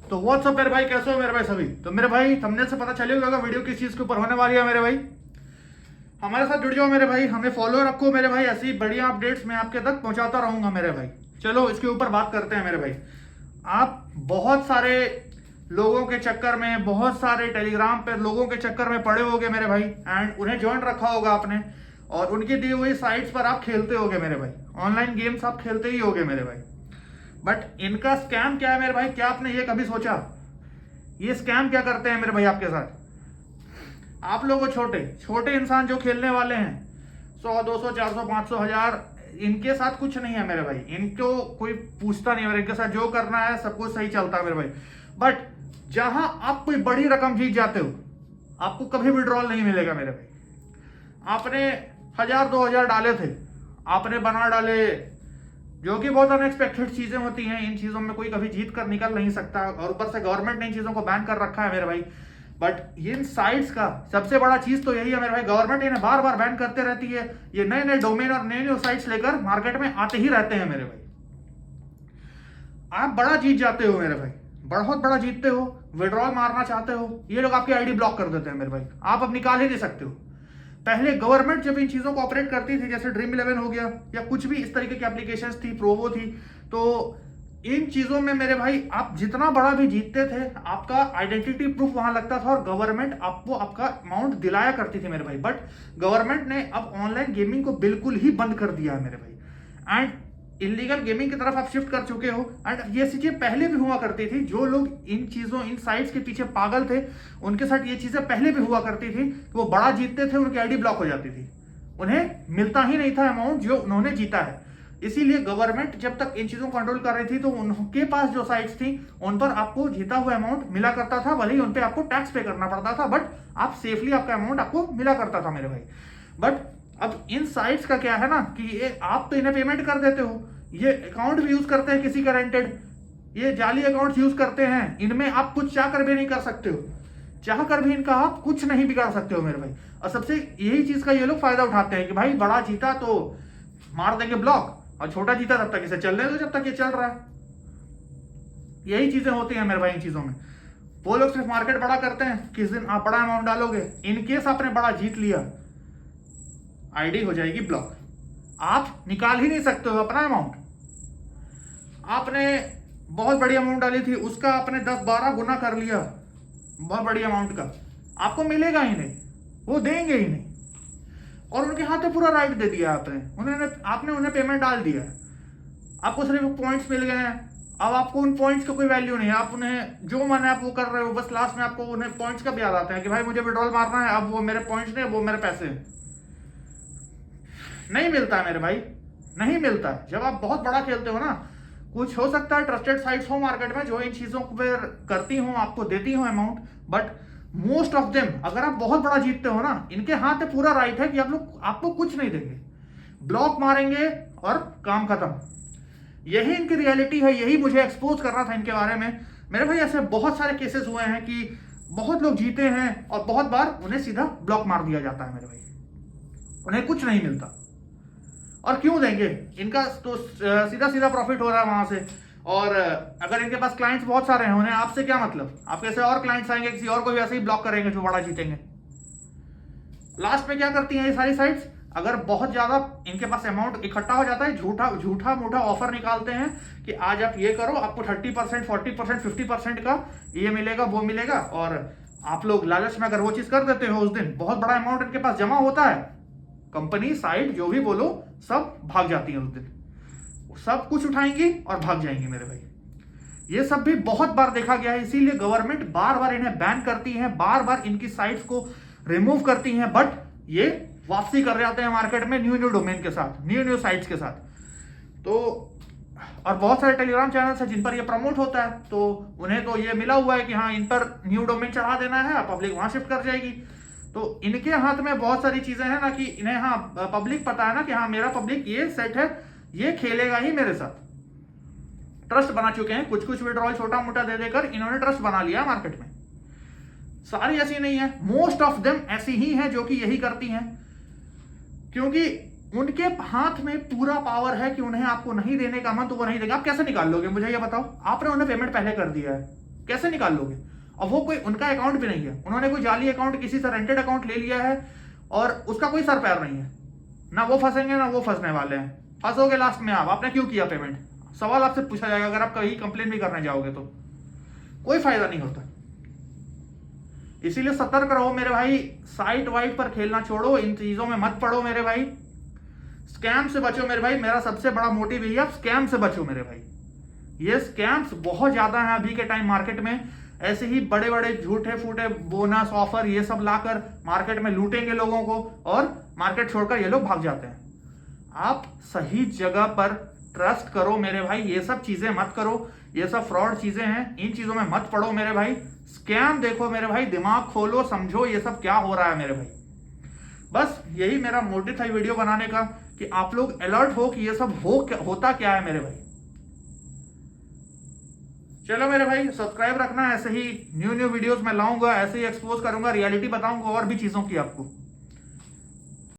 तो व्हाट्सअप मेरे भाई, कैसे हो मेरे भाई सभी। तो मेरे भाई थंबनेल से पता चल होगा वीडियो किस चीज के ऊपर होने वाली है मेरे भाई। हमारे साथ जुड़ जाओ मेरे भाई, हमें फॉलो रखो मेरे भाई, ऐसी बढ़िया अपडेट्स मैं आपके तक पहुंचाता रहूंगा मेरे भाई। चलो इसके ऊपर बात करते हैं मेरे भाई। आप बहुत सारे लोगों के चक्कर में, बहुत सारे टेलीग्राम पे लोगों के चक्कर में पड़े होगे मेरे भाई, एंड उन्हें ज्वाइन रखा होगा आपने, और उनकी दी हुई साइट्स पर आप खेलते होगे मेरे भाई। ऑनलाइन गेम्स आप खेलते ही होगे मेरे भाई। बट इनका स्कैम क्या है मेरे भाई, क्या आपने ये कभी सोचा ये स्कैम क्या करते हैं मेरे भाई आपके साथ। आप लोगों छोटे छोटे इंसान जो खेलने वाले हैं, 100 200 400 500 1000, इनके साथ कुछ नहीं है मेरे भाई। इनको कोई पूछता नहीं है, इनके साथ जो करना है सब कुछ सही चलता है मेरे भाई। बट जहां आप कोई बड़ी रकम जीत जाते हो, आपको कभी विड्रॉल नहीं मिलेगा मेरे भाई। आपने 1000 2000 डाले थे, आपने बना डाले, जो कि बहुत अनएक्सपेक्टेड चीजें होती हैं। इन चीजों में कोई कभी जीत कर निकल नहीं सकता, और ऊपर से गवर्नमेंट ने इन चीजों को बैन कर रखा है मेरे भाई। बट इन साइट्स का सबसे बड़ा चीज तो यही है मेरे भाई, गवर्नमेंट इन्हें बार बार बैन करते रहती है। ये नए नए डोमेन और नए नए साइट्स लेकर मार्केट में आते ही रहते हैं मेरे भाई। आप बड़ा जीत जाते हो मेरे भाई, बहुत बड़ा जीतते हो, विड्रॉल मारना चाहते हो, ये लोग आपकी आईडी ब्लॉक कर देते हैं मेरे भाई। आप अब निकाल ही नहीं सकते हो। पहले गवर्नमेंट जब इन चीजों को ऑपरेट करती थी, जैसे ड्रीम 11 हो गया या कुछ भी इस तरीके की एप्लीकेशंस थी, प्रोवो थी, तो इन चीजों में मेरे भाई आप जितना बड़ा भी जीतते थे, आपका आइडेंटिटी प्रूफ वहां लगता था और गवर्नमेंट आपको आपका अमाउंट दिलाया करती थी मेरे भाई। बट गवर्नमेंट ने अब ऑनलाइन गेमिंग को बिल्कुल ही बंद कर दिया है मेरे भाई, एंड इलीगल गेमिंग की तरफ आप शिफ्ट कर चुके हो। एंड ये चीजें पहले भी हुआ करती थी, जो लोग इन चीजों इन साइट्स के पीछे पागल थे, उनके साथ ये चीजें पहले भी हुआ करती थी कि वो बड़ा जीतते थे, उनकी आईडी ब्लॉक हो जाती थी, उन्हें मिलता ही नहीं था अमाउंट जो उन्होंने जीता है। इसीलिए गवर्नमेंट जब तक इन चीजों को कंट्रोल कर रही थी, तो उनके पास जो साइट्स थी उन पर आपको जीता हुआ अमाउंट मिला करता था, भले ही उन पर आपको टैक्स पे करना पड़ता था, बट आप सेफली आपका अमाउंट आपको मिला करता था मेरे भाई। बट अब इन साइट्स का क्या है ना कि ये आप तो इन्हें पेमेंट कर देते हो, ये अकाउंट भी यूज करते हैं किसी का रेंटेड, ये जाली अकाउंट यूज करते हैं, इनमें आप कुछ चाह कर भी नहीं कर सकते हो, चाह कर भी इनका आप कुछ नहीं बिगाड़ सकते हो मेरे भाई। और सबसे यही चीज का ये लोग फायदा उठाते हैं कि भाई बड़ा जीता तो मार देंगे ब्लॉक, और छोटा जीता तब तक इसे चलने दो जब तक ये चल रहा है। यही चीजें होती हैं मेरे भाई इन चीजों में। वो लोग सिर्फ मार्केट बड़ा करते हैं, किस दिन आप बड़ा अमाउंट डालोगे, इनकेस आपने बड़ा जीत लिया, आईडी हो जाएगी ब्लॉक, आप निकाल ही नहीं सकते हो अपना अमाउंट। आपने बहुत बड़ी अमाउंट डाली थी, उसका आपने 10-12 गुना कर लिया बहुत बड़ी अमाउंट का, आपको मिलेगा ही नहीं, वो देंगे ही नहीं। और उनके हाथ में पूरा राइट दे दिया आपने उन्हें पेमेंट डाल दिया, आपको सिर्फ पॉइंट्स मिल गए हैं। अब आपको उन पॉइंट्स का कोई वैल्यू नहीं है, आप उन्हें जो मन है आप वो कर रहे हो, बस लास्ट में आपको उन्हें पॉइंट्स का भी याद आता है कि भाई मुझे विड्रॉल मारना है, अब वो मेरे पॉइंट्स नहीं, वो मेरे पैसे नहीं मिलता है मेरे भाई, नहीं मिलता है। जब आप बहुत बड़ा खेलते हो ना, कुछ हो सकता है ट्रस्टेड साइट्स हो मार्केट में जो इन चीजों पर करती हो, आपको देती हो amount, but most of them अगर आप बहुत बड़ा जीतते हो ना, इनके हाथ में पूरा राइट है कि आप लोग आपको कुछ नहीं देंगे, ब्लॉक मारेंगे और काम खत्म। यही इनकी रियलिटी है, यही मुझे एक्सपोज करना था इनके बारे में मेरे भाई। ऐसे बहुत सारे केसेस हुए हैं कि बहुत लोग जीते हैं और बहुत बार उन्हें सीधा ब्लॉक मार दिया जाता है मेरे भाई, उन्हें कुछ नहीं मिलता। और क्यों देंगे, इनका तो सीधा सीधा प्रॉफिट हो रहा है वहां से। और अगर इनके पास क्लाइंट्स बहुत सारे हैं, उन्हें आपसे क्या मतलब, आप कैसे और क्लाइंट्स आएंगे, किसी और को भी ऐसे ही ब्लॉक करेंगे जो बड़ा जीतेंगे। लास्ट में क्या करती हैं ये सारी साइट्स, अगर बहुत ज्यादा इनके पास अमाउंट इकट्ठा हो जाता है, झूठा झूठा मोटा ऑफर निकालते हैं कि आज आप ये करो, आपको 30% 40% 50% का ये मिलेगा वो मिलेगा, और आप लोग लालच में अगर वो चीज कर देते हो, उस दिन बहुत बड़ा अमाउंट इनके पास जमा होता है, कंपनी साइट जो भी बोलो सब भाग जाती है उस दिन, सब कुछ उठाएंगी और भाग जाएंगी मेरे भाई। ये सब भी बहुत बार देखा गया है, इसीलिए गवर्नमेंट बार बार इन्हें बैन करती है, बार बार इनकी साइट्स को रिमूव करती हैं, बट ये वापसी कर जाते हैं मार्केट में न्यू न्यू डोमेन के साथ, न्यू न्यू साइट्स के साथ। तो और बहुत सारे टेलीग्राम चैनल्स हैं जिन पर ये प्रमोट होता है, तो उन्हें तो ये मिला हुआ है कि हाँ इन पर न्यू डोमेन चढ़ा देना है, पब्लिक वहां शिफ्ट कर जाएगी। तो इनके हाथ में बहुत सारी चीजें हैं ना कि इन्हें हाँ पब्लिक पता है ना कि हाँ मेरा पब्लिक ये सेट है, ये खेलेगा ही मेरे साथ, ट्रस्ट बना चुके हैं। कुछ कुछ विड्रॉल छोटा मोटा दे देकर इन्होंने ट्रस्ट बना लिया मार्केट में। सारी ऐसी नहीं है, मोस्ट ऑफ देम ऐसी ही है जो कि यही करती हैं, क्योंकि उनके हाथ में पूरा पावर है कि उन्हें आपको नहीं देने का मन तो वो नहीं देगा। आप कैसे निकाल लोगे मुझे ये बताओ, आपने उन्हें पेमेंट पहले कर दिया है, कैसे निकाल लोगे? और वो कोई उनका अकाउंट भी नहीं है, उन्होंने कोई जाली अकाउंट किसी से रेंटेड अकाउंट ले लिया है और उसका कोई सर पैर नहीं है। ना वो फंसेंगे ना वो फंसने वाले हैं, फंसोगे लास्ट में आप। आपने क्यों किया पेमेंट? सवाल आपसे पूछा जाएगा अगर आप कहीं कंप्लेन भी करने जाओगे तो। कोई फायदा नहीं होता। इसीलिए सतर्क रहो मेरे भाई, साइट वाइट पर खेलना छोड़ो, इन चीजों में मत पड़ो मेरे भाई, स्कैम से बचो मेरे भाई। मेरा सबसे बड़ा मोटिव यही है, आप स्कैम से बचो मेरे भाई। ये स्कैम्स बहुत ज्यादा हैं अभी के टाइम मार्केट में। ऐसे ही बड़े बड़े झूठे फूटे बोनस ऑफर ये सब लाकर मार्केट में लूटेंगे लोगों को और मार्केट छोड़कर ये लोग भाग जाते हैं। आप सही जगह पर ट्रस्ट करो मेरे भाई, ये सब चीजें मत करो, ये सब फ्रॉड चीजें हैं, इन चीजों में मत पड़ो मेरे भाई। स्कैम देखो मेरे भाई, दिमाग खोलो, समझो ये सब क्या हो रहा है मेरे भाई। बस यही मेरा मोटिव था वीडियो बनाने का कि आप लोग अलर्ट हो कि ये सब होता क्या है मेरे भाई। चलो मेरे भाई, सब्सक्राइब रखना, ऐसे ही न्यू वीडियोस मैं लाऊंगा, ऐसे ही एक्सपोज करूंगा, रियलिटी बताऊंगा और भी चीजों की आपको।